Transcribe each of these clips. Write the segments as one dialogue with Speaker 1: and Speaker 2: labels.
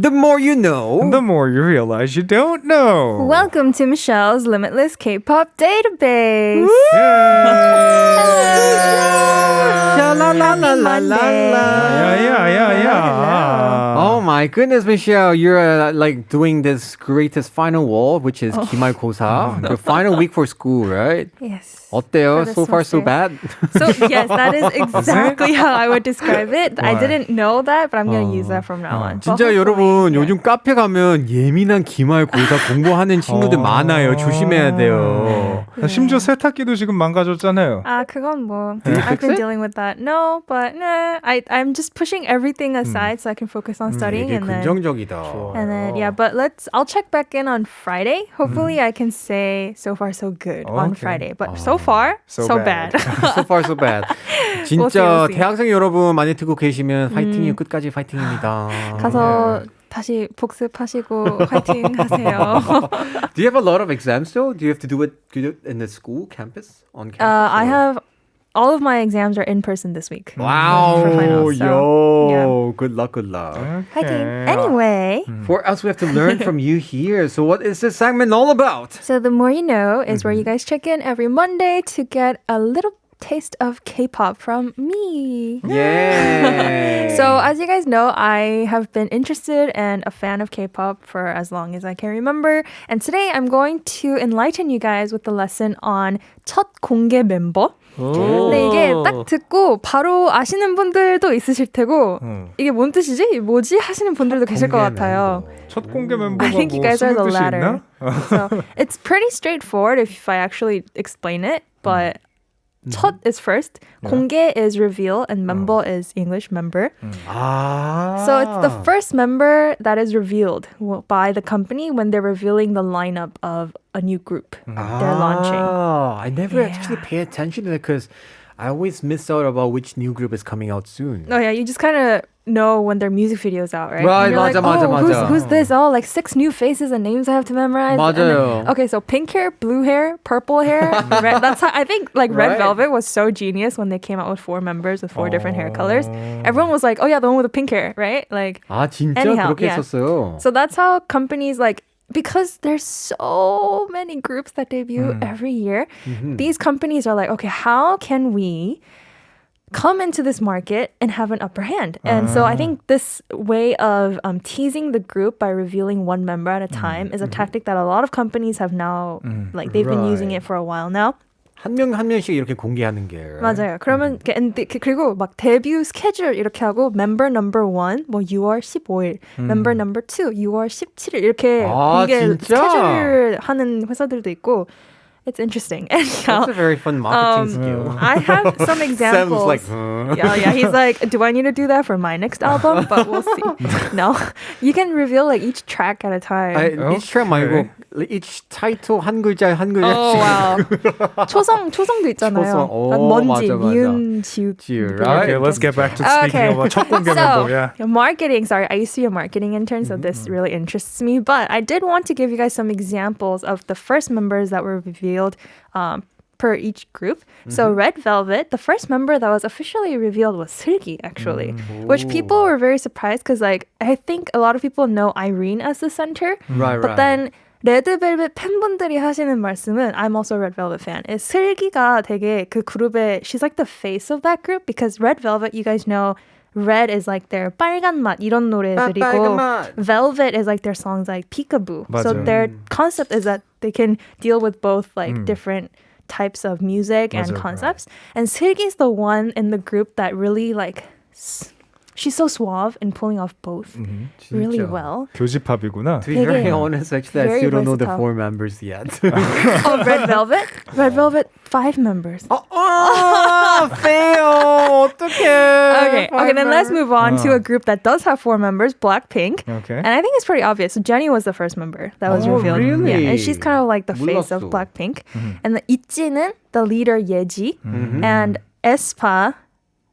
Speaker 1: The more you know.
Speaker 2: The more you realize you don't know.
Speaker 3: Welcome to Michelle's Limitless K-Pop Database.
Speaker 1: Happy Monday.
Speaker 2: Yeah.
Speaker 1: Oh my goodness, Michelle, you're like doing this greatest final wall, which is 기말고사. The final week for school, right?
Speaker 3: Yes.
Speaker 1: 어때요?
Speaker 3: For this
Speaker 1: So far, so
Speaker 3: semester.
Speaker 1: bad?
Speaker 3: So yes, that is exactly how I would describe it. I
Speaker 2: Why?
Speaker 3: didn't know that, but I'm going to use that from now on. But
Speaker 1: 진짜
Speaker 3: hopefully,
Speaker 1: 여러분
Speaker 3: yeah.
Speaker 1: 요즘 카페 가면 예민한 기말고사 공부하는 친구들 많아요. 조심해야 돼요.
Speaker 2: 심지어 세탁기도 지금 망가졌잖아요.
Speaker 3: 그건 뭐
Speaker 1: you
Speaker 3: I've
Speaker 1: fix
Speaker 3: been
Speaker 1: it?
Speaker 3: dealing with that. No, but I'm just pushing everything aside so I can focus on studying
Speaker 1: 되게
Speaker 3: and then
Speaker 1: 긍정적이다.
Speaker 3: and then yeah, but I'll check back in on Friday. Hopefully I can say so far so good on
Speaker 2: Okay.
Speaker 3: Friday. But so far so bad.
Speaker 1: So far so bad.
Speaker 3: We'll
Speaker 1: 진짜
Speaker 3: see.
Speaker 1: 대학생 여러분 많이 듣고 계시면 파이팅이요. 끝까지 파이팅입니다.
Speaker 3: 가서 다시 복습하시고 화이팅 하세요.
Speaker 1: Do you have a lot of exams though? Do you have to do it in the school campus on campus?
Speaker 3: I
Speaker 1: or-
Speaker 3: have all of my exams are in person this week.
Speaker 1: Wow,
Speaker 3: For finals, so,
Speaker 1: yo, good luck, good luck.
Speaker 3: Fighting. Anyway,
Speaker 1: For us, we have to learn from you here. So what is this segment all about?
Speaker 3: so the more you know is where you guys check in every Monday to get a little taste of K-pop from me.
Speaker 1: Yeah.
Speaker 3: So as you guys know, I have been interested and a fan of K-pop for as long as I can remember. And today I'm going to enlighten you guys with the lesson on 첫 공개 멤버. 근데 이게 딱 듣고 바로 아시는 분들도 있으실 테고 이게 뭔 뜻이지? 뭐지? 하시는 분들도 계실 것 같아요.
Speaker 2: 첫 공개 멤버가
Speaker 3: I think you
Speaker 2: 뭐
Speaker 3: guys are the
Speaker 2: 숨은 뜻이
Speaker 3: latter.
Speaker 2: 있나?
Speaker 3: So it's pretty straightforward if I actually explain it, but 첫 is first, 공개 is reveal, and member is English member. So it's the first member that is revealed by the company when they're revealing the lineup of a new group they're launching.
Speaker 1: I never actually pay attention to that because I always miss out about which new group is coming out soon.
Speaker 3: Oh yeah, you just kind of know when their music video's out, right?
Speaker 1: Right,
Speaker 3: And you're like,
Speaker 1: 맞아.
Speaker 3: who's this? Oh, like 6 new faces and names I have to memorize. And
Speaker 1: 맞아요.
Speaker 3: then, okay, so pink hair, blue hair, purple hair, red. That's how I think like Red
Speaker 1: Right.
Speaker 3: Velvet was so genius when they came out with 4 members with 4 different hair colors. Everyone was like, oh yeah, the one with the pink hair, right? Like,
Speaker 1: 아 진짜
Speaker 3: Anyhow,
Speaker 1: 그렇게
Speaker 3: yeah.
Speaker 1: 했었어요.
Speaker 3: so that's how companies like. Because there's so many groups that debut every year, these companies are like, okay, how can we come into this market and have an upper hand? And so I think this way of teasing the group by revealing one member at a time is a tactic that a lot of companies have now, like they've been using it for a while now.
Speaker 1: 한 명 한 명씩 이렇게 공개하는 게.
Speaker 3: 맞아요. 그러면 그리고 막 데뷔 스케줄 이렇게 하고 member number 1 뭐 6월 15일, member number 2 6월 17일 이렇게 공개
Speaker 1: 진짜?
Speaker 3: 스케줄을 하는 회사들도 있고. It's interesting. Anyhow,
Speaker 1: That's a very fun marketing skill.
Speaker 3: I have some examples.
Speaker 1: Sam's like, huh?
Speaker 3: Yeah, he's like, do I need to do that for my next album? But we'll see. No, you can reveal like each track at a time.
Speaker 1: each track 말고 each title 한 글자 한 글자씩.
Speaker 3: Oh wow. 초성도 있잖아요.
Speaker 1: 초성. 오,
Speaker 3: 먼지,
Speaker 1: 맞아.
Speaker 3: 미음, 지읒.
Speaker 1: 지읒,
Speaker 3: 뭐
Speaker 1: right?
Speaker 2: Okay, let's get back to speaking about 첫 공개 멤버. Yeah.
Speaker 3: Marketing. Sorry, I used to be a marketing intern, so this really interests me. But I did want to give you guys some examples of the first members that were revealed per each group. So Red Velvet, the first member that was officially revealed was 슬기, actually, which people were very surprised because, like, I think a lot of people know Irene as the center,
Speaker 1: Right.
Speaker 3: but then 레드벨벳 팬분들이 하시는 말씀은 I'm also a Red Velvet fan. is 슬기가 되게 그 그룹의 she's like the face of that group because Red Velvet, you guys know. Red is like their 빨간 맛 이런 노래들이고
Speaker 1: 빨간 맛.
Speaker 3: Velvet is like their songs like Peekaboo. So
Speaker 2: 맞아요.
Speaker 3: their concept is that they can deal with both like different types of music and
Speaker 2: 맞아요.
Speaker 3: concepts. And 슬기's the one in the group that really like she's so suave in pulling off both really
Speaker 1: 진짜.
Speaker 3: well.
Speaker 2: 교집합이구나.
Speaker 1: To be very
Speaker 3: 되게
Speaker 1: honest, actually, I
Speaker 3: very
Speaker 1: still don't know the
Speaker 3: versatile.
Speaker 1: 4 members yet.
Speaker 3: Oh, Red Velvet? Red Velvet, 5 members.
Speaker 1: fail. 어떡해.
Speaker 3: Okay, then let's move on to a group that does have 4 members, Blackpink.
Speaker 2: Okay.
Speaker 3: And I think it's pretty obvious. So Jennie was the first member that was revealed.
Speaker 1: really?
Speaker 3: Yeah, and she's kind of like the face of
Speaker 1: 몰랐어.
Speaker 3: Blackpink. And the 있지는 the leader 예지, and aespa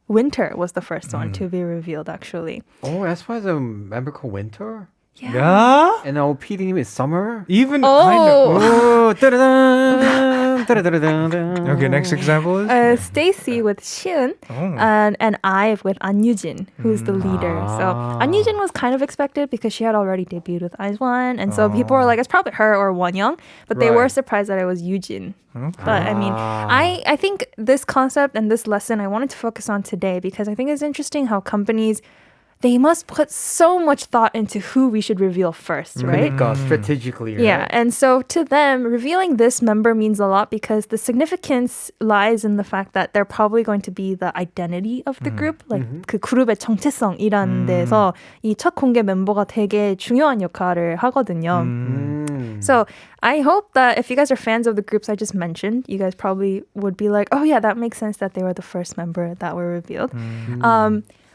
Speaker 3: Winter was the first one to be revealed actually.
Speaker 1: Oh, as far as a member called Winter?
Speaker 2: Yeah?
Speaker 1: And our PD name is Summer?
Speaker 2: Even
Speaker 3: Oh.
Speaker 1: Oh, da-da-da,
Speaker 2: Okay, next example is?
Speaker 3: Stacy with Shion and IVE with Anyujin, who's the leader. So Anyujin was kind of expected because she had already debuted with IZ*ONE, and so people were like, it's probably her or Wonyoung, but they were
Speaker 1: Right.
Speaker 3: surprised that it was Yujin. But I mean, I think this concept and this lesson I wanted to focus on today because I think it's interesting how companies, they must put so much thought into who we should reveal first, right?
Speaker 1: 그러니까 strategically. Right?
Speaker 3: Yeah, and so to them, revealing this member means a lot because the significance lies in the fact that they're probably going to be the identity of the group, like 그 그룹의 정체성이라는 데서 이 첫 공개 멤버가 되게 중요한 역할을 하거든요. So I hope that if you guys are fans of the groups I just mentioned, you guys probably would be like, oh yeah, that makes sense that they were the first member that were revealed.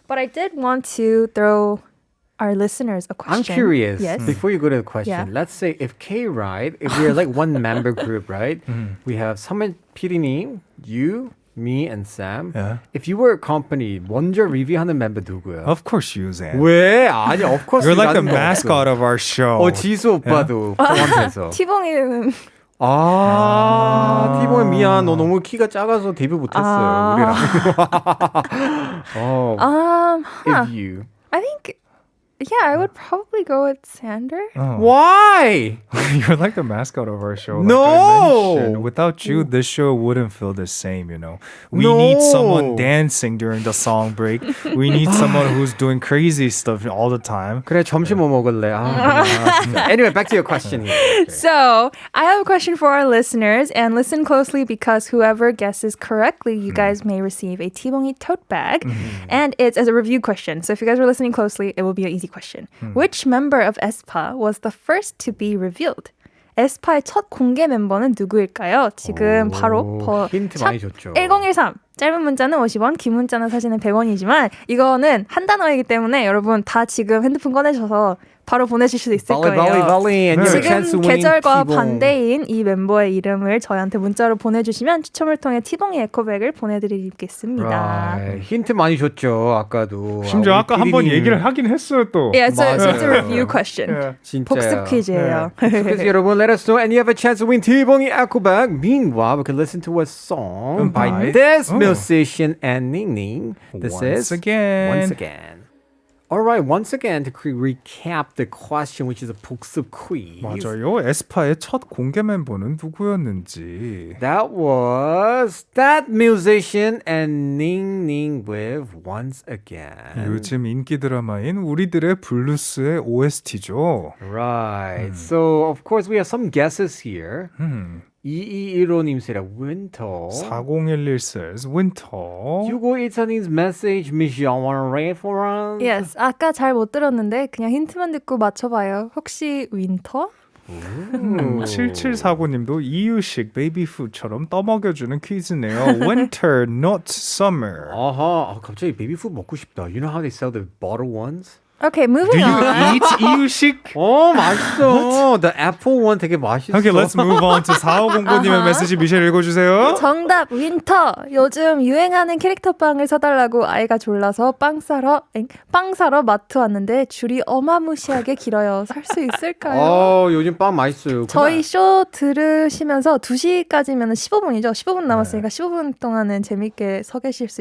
Speaker 3: But I did want to throw our listeners a question.
Speaker 1: I'm curious.
Speaker 3: Yes.
Speaker 1: Before you go to the question,
Speaker 3: Yeah.
Speaker 1: let's say if Kride, if we're like one member group, right? We have Saman PD님, you, me, and Sam.
Speaker 2: Yeah.
Speaker 1: If you were a company, 먼저 리뷰하는 멤버 누구야?
Speaker 2: Of course you, Zan.
Speaker 1: 왜? 아니, of course.
Speaker 2: You're like the
Speaker 1: 라는 거
Speaker 2: mascot
Speaker 1: 없어.
Speaker 2: of our show.
Speaker 1: 지수 오빠도 포함해서.
Speaker 3: 티봉이는
Speaker 1: 티보이 미안. 너 너무 키가 작아서 데뷔 못했어요. 우리랑. If you.
Speaker 3: I think, yeah, I would probably go with Sander.
Speaker 1: Why?
Speaker 2: You're like the mascot of our show. Like
Speaker 1: No!
Speaker 2: I mentioned. Without you, this show wouldn't feel the same, you know. We need someone dancing during the song break. We need someone who's doing crazy stuff all the time.
Speaker 1: 그래, 점심 뭐 먹을래? 진짜. Anyway, back to your question here. Okay.
Speaker 3: So I have a question for our listeners, and listen closely because whoever guesses correctly, you guys may receive a T-Bongi tote bag, and it's as a review question. So if you guys were listening closely, it will be an easy question. Which member of aespa was the first to be revealed? 에스파의 첫 공개 멤버는 누구일까요? 지금 바로
Speaker 1: 힌트 많이 줬죠.
Speaker 3: 1013 짧은 문자는 50원, 긴 문자는 사진은 100원이지만 이거는 한 단어이기 때문에 여러분 다 지금 핸드폰 꺼내셔서 바로 보내실 수 있을 거예요.
Speaker 1: And you have a chance to
Speaker 3: 지금
Speaker 1: win
Speaker 3: 계절과
Speaker 1: T-Bong.
Speaker 3: 반대인 이 멤버의 이름을 저희한테 문자로 보내주시면 추첨을 통해 티봉이 에코백을 보내드리겠습니다.
Speaker 1: Right. 힌트 많이 줬죠. 아까도.
Speaker 2: 심지어 아까 한번
Speaker 1: 피디님.
Speaker 2: 얘기를 하긴 했어요 또.
Speaker 3: Yeah, so it's a
Speaker 1: 맞아요.
Speaker 3: review question.
Speaker 1: 진짜요.
Speaker 3: 복습 퀴즈예요.
Speaker 1: 그래서 여러분, let us know, and you have a chance to win T-Bong이 Aquabag. Meanwhile, we can listen to a song by
Speaker 2: by-
Speaker 1: this musician and Ning Ning. This
Speaker 2: Once
Speaker 1: is
Speaker 2: again.
Speaker 1: Once Again. All right, once again to recap the question, which is a 복습 quiz.
Speaker 2: 맞아요. 에스파의 첫 공개 멤버는 누구였는지.
Speaker 1: That was that musician and Ning Ning with Once Again.
Speaker 2: 요즘 인기 드라마인 우리들의 블루스의 OST죠.
Speaker 1: Right. So, of course, we have some guesses here. 2215님 said Winter.
Speaker 2: 4011 says Winter.
Speaker 1: 6514님's message, Miss y'all wanna read for us?
Speaker 3: Yes, 아까 잘 못 들었는데 그냥 힌트만 듣고 맞춰봐요. 혹시 윈터?
Speaker 2: 7749님도 이유식 베이비푸드처럼 떠먹여주는 퀴즈네요. Winter, not summer.
Speaker 1: 아하, 갑자기 베이비 푸드 먹고 싶다. You know how they sell the bottle ones?
Speaker 3: Okay,
Speaker 2: Do
Speaker 3: moving
Speaker 2: you
Speaker 3: on.
Speaker 2: eat 이유식?
Speaker 1: 맛있어. The apple one 되게 맛있어.
Speaker 2: Okay, let's move on to 4509님의 메시지 미셸 읽어주세요.
Speaker 3: 정답 윈터. 요즘 유행하는 캐릭터빵을 사달라고 아이가 졸라서 빵 사러 마트 왔는데 줄이 어마무시하게 길어요. 살 수 있을까요?
Speaker 1: 요즘 빵 맛있어요.
Speaker 3: 저희 쇼 들으시면서 2시까지면 15분이죠. 15분 남았으니까 15분 동안은 재밌게 서 계실 수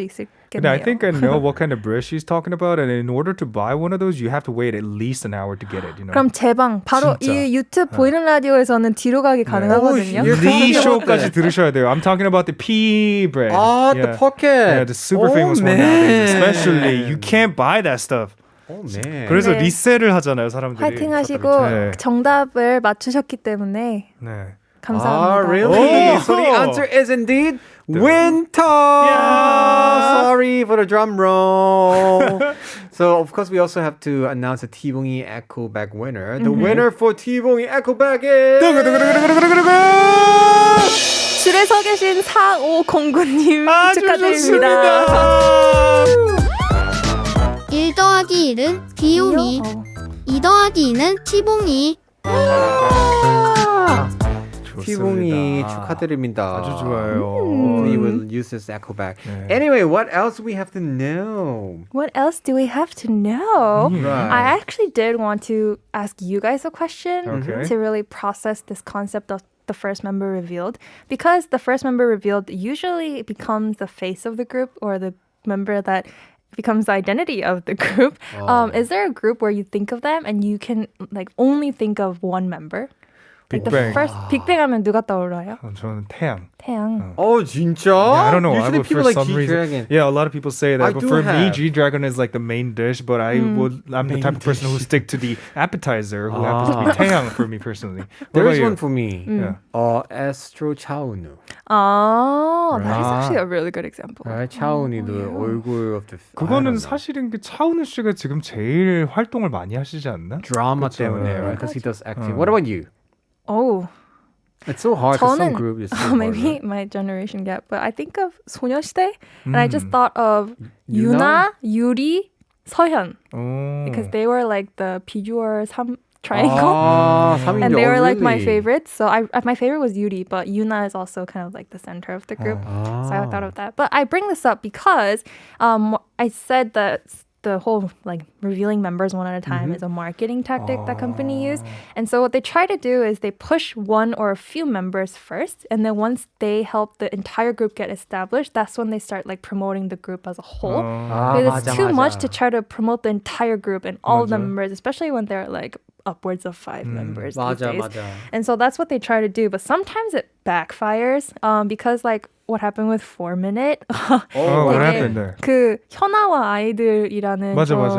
Speaker 2: But
Speaker 3: 있겠네요.
Speaker 2: I think I know what kind of bread she's talking about, and in order to buy one of those, you have to wait at least an hour to get it. You know.
Speaker 3: 그럼 제 방 바로
Speaker 2: 진짜.
Speaker 3: 이 유튜브 보이는 라디오에서는 뒤로 가기 가능하거든요.
Speaker 1: 오,
Speaker 2: 이 쇼까지 들으셔야 돼요. I'm talking about the pea bread.
Speaker 1: the pocket.
Speaker 2: Yeah, the super famous one nowadays. Especially, you can't buy that stuff.
Speaker 1: man.
Speaker 2: 그래서
Speaker 3: 네.
Speaker 2: 리셀을 하잖아요, 사람들이.
Speaker 3: 파이팅 하시고
Speaker 2: 네.
Speaker 3: 정답을 맞추셨기 때문에
Speaker 2: 네.
Speaker 3: 감사합니다.
Speaker 1: Really?
Speaker 2: Oh.
Speaker 1: So the answer is indeed winter. Sorry for the drum roll. So of course we also have to announce the T-Bongi Echo Bag winner. The winner for T-Bongi Echo Bag is
Speaker 3: 줄에 서 계신 4509님 축하드립니다.
Speaker 4: 1 더하기 1은 비용이 2 더하기 2는 티봉이
Speaker 1: T-Bongi 축하드립니다.
Speaker 2: 아주 좋아요.
Speaker 1: We will use this Echo Bag.
Speaker 2: 네.
Speaker 1: Anyway, what else we have to know?
Speaker 3: What else do we have to know?
Speaker 1: Right.
Speaker 3: I actually did want to ask you guys a question
Speaker 2: Okay.
Speaker 3: to really process this concept of the first member revealed, because the first member revealed usually becomes the face of the group or the member that becomes the identity of the group. Is there a group where you think of them and you can like only think of one member? Like the
Speaker 2: 빅뱅.
Speaker 3: first 빅뱅 하면 누가 떠올라요?
Speaker 2: 저는 태양.
Speaker 3: 태양.
Speaker 1: 진짜?
Speaker 2: Yeah, I don't know.
Speaker 1: Usually
Speaker 2: I would,
Speaker 1: people
Speaker 2: for
Speaker 1: like
Speaker 2: some reason,
Speaker 1: G-Dragon.
Speaker 2: yeah, a lot of people say that.
Speaker 1: I
Speaker 2: But
Speaker 1: do
Speaker 2: for me,
Speaker 1: have.
Speaker 2: G-Dragon is like the main dish. But I'm the type of person who stick to the appetizer, who happens to be 태양 for me personally. What
Speaker 1: There
Speaker 2: about
Speaker 1: is
Speaker 2: you?
Speaker 1: one for me.
Speaker 2: Yeah.
Speaker 1: Astro 차은우.
Speaker 3: Oh, that is
Speaker 2: Ah.
Speaker 3: actually a really good example.
Speaker 1: Right? 차은우도 얼굴 of the I
Speaker 2: 그거는
Speaker 1: don't know.
Speaker 2: 사실은 그 차은우 씨가 지금 제일 활동을 많이 하시지 않나?
Speaker 1: drama
Speaker 2: 그쵸.
Speaker 1: 때문에, right? Because he does acting. What about you?
Speaker 3: Oh,
Speaker 1: It's so hard for some
Speaker 3: 저는
Speaker 1: group. It's so hard,
Speaker 3: maybe
Speaker 1: right?
Speaker 3: my generation gap, but I think of 소녀시대 and I just thought of
Speaker 1: Yuna?
Speaker 3: Yuna, Yuri, 서현
Speaker 2: 오.
Speaker 3: because they were like the 비주얼 triangle.
Speaker 1: 삼인조.
Speaker 3: And they were like my
Speaker 1: really?
Speaker 3: favorites. So my favorite was Yuri, but Yuna is also kind of like the center of the group. So I thought of that. But I bring this up because I said that the whole like revealing members one at a time is a marketing tactic that company use. And so what they try to do is they push one or a few members first, and then once they help the entire group get established, that's when they start like promoting the group as a whole. Because it's too much to try to promote the entire group and all the
Speaker 2: 맞아.
Speaker 3: members, especially when they're like upwards of 5 members these
Speaker 1: 맞아,
Speaker 3: days.
Speaker 1: 맞아.
Speaker 3: And so that's what they try to do. But sometimes it backfires because like what happened with 4 Minute.
Speaker 2: Oh, what
Speaker 3: 되게
Speaker 2: happened there?
Speaker 3: 그 현아와 아이들이라는
Speaker 2: 맞아,
Speaker 3: 좀,
Speaker 2: 맞아.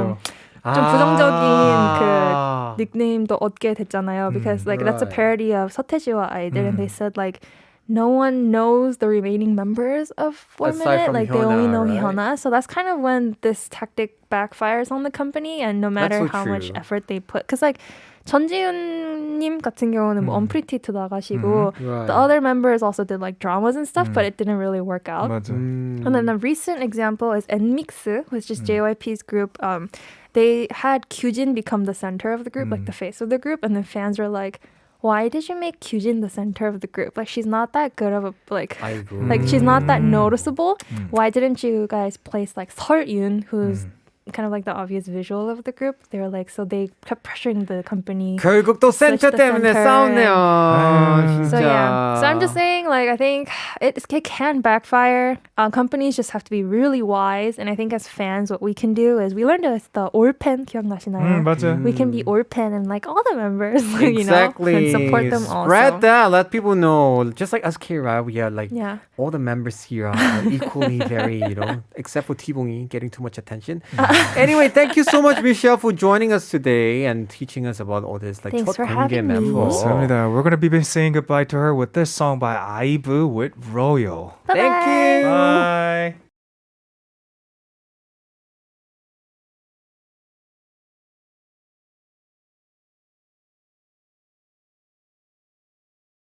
Speaker 3: 좀 부정적인 그 닉네임도 얻게 됐잖아요. Because like that's a
Speaker 1: right.
Speaker 3: parody of 서태지와 아이들, and they said like no one knows the remaining members of 4
Speaker 1: Aside
Speaker 3: Minute.
Speaker 1: from
Speaker 3: Like they only
Speaker 1: Hyuna,
Speaker 3: know
Speaker 1: right?
Speaker 3: Hyuna. So that's kind of when this tactic backfires on the company, and no matter
Speaker 1: so
Speaker 3: how much
Speaker 1: true.
Speaker 3: effort they put, because like 전지훈님 같은 경우는 뭐 Unpretty 나가시고
Speaker 1: Right.
Speaker 3: the other members also did like dramas and stuff, but it didn't really work out.
Speaker 2: 맞아.
Speaker 3: And then the recent example is NMIX, which is JYP's group. They had Kyujin become the center of the group, like the face of the group, and then fans were like, why did you make Kyujin the center of the group? Like she's not that good of a
Speaker 1: 아이고.
Speaker 3: like she's not that noticeable. Why didn't you guys place like Seolyun, who's kind of like the obvious visual of the group? They were like, so they kept pressuring the company.
Speaker 1: 결국 또 센터
Speaker 3: the
Speaker 1: 때문에
Speaker 3: center
Speaker 1: 싸웠네요.
Speaker 3: So
Speaker 1: 진짜.
Speaker 3: yeah, so I'm just saying, like I think it can backfire. Companies just have to be really wise, and I think as fans, what we can do is we learned the 올팬 기억나시나요?
Speaker 2: 맞아.
Speaker 3: We can be 올팬 and like all the members, you know,
Speaker 1: Exactly.
Speaker 3: and support them also.
Speaker 1: Spread that. Let people know. Just like us, Kira, we are like
Speaker 3: Yeah.
Speaker 1: all the members here are equally very, except for T-Bongi getting too much attention. Anyway, thank you so much, Michelle, for joining us today and teaching us about all this. Like,
Speaker 3: Thanks
Speaker 1: 첫
Speaker 3: for
Speaker 1: 공개
Speaker 3: having me.
Speaker 1: member.
Speaker 2: 감사합니다. We're gonna be saying goodbye to her with this song by IVE with Royal.
Speaker 1: Thank you.
Speaker 2: Bye.